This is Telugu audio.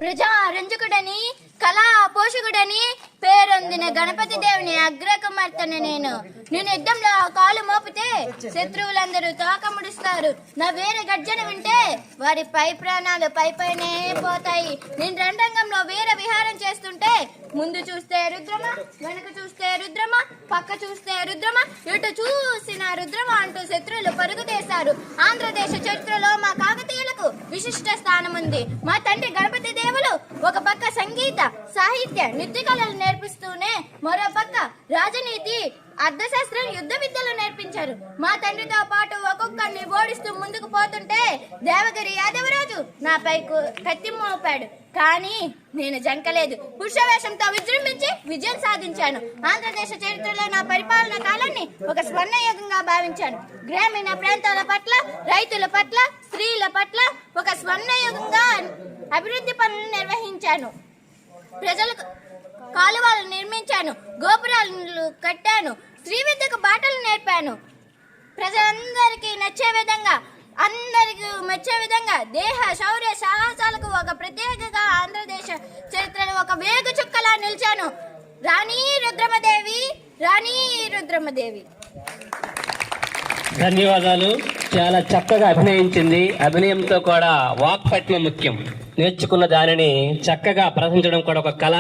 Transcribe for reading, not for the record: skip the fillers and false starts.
ప్రజా రంజకుడని కళా పోషకుడని పేరొందిన గణపతి దేవుని అగ్రకుమార్తెని నేను యుద్ధంలో కాలు మోపితే శత్రువులందరూ తోక ముడుస్తారు. నా వేరే గర్జన వింటే వారి పై ప్రాణాలు పైనే పోతాయి. నేను రణరంగంలో వీర విహారం చేస్తుంటే ముందు చూస్తే రుద్రమ, వెనక చూస్తే రుద్రమ, పక్క చూస్తే రుద్రమ, ఇటు చూసిన రుద్రమ అంటూ శత్రువులు పరుగు తీశారు. ఆంధ్రదేశ చరిత్రలో మా కాకతీయులకు విశిష్ట స్థానం ఉంది. మా తండ్రి గణపతి దేవులు ఒక పక్క సంగీత, సాహిత్య, నృత్య కళలు నేర్పిస్తూనే మరో పక్క రాజనీతి, అర్థశాస్త్రం, యుద్ధ విద్యలు నేర్పించారు. మా తండ్రితో పాటు ఒక్కొక్కరిని ఓడిస్తూ ముందుకు పోతుంటే దేవగిరి యాదవరాజు నాపై కత్తి మోపాడు. కానీ నేను జంకలేదు. పురుషవేషంతో విజృంభించి విజయం సాధించాను. ఆంధ్రదేశ చరిత్రలో నా పరిపాలన కాలాన్ని ఒక స్వర్ణయుగంగా భావించాను. గ్రామీణ ప్రాంతాల పట్ల, రైతుల పట్ల, స్త్రీల పట్ల ఒక స్వర్ణయుగంగా అభివృద్ధి పనులు నిర్వహించాను. ప్రజలకు కాలువలు నిర్మించాను, గోపురాలు కట్టాను, స్త్రీ విద్యకు బాటలు నేర్పాను. ప్రజలందరికీ నచ్చే విధంగా, అందరికీ మెచ్చే విధంగా దేహ శౌర్య సాహసాలకు ఒక ప్రత్యేకగా ఆంధ్రదేశ చరిత్రలో ఒక వేగు చుక్కలా నిలిచాను. రాణి రుద్రమదేవి, రాణి రుద్రమదేవి. ధన్యవాదాలు. చాలా చక్కగా అభినయించింది. అభినయంతో కూడా వాక్పట్నం ముఖ్యం. నేర్చుకున్న దానిని చక్కగా ప్రదర్శించడం కూడా ఒక కళ.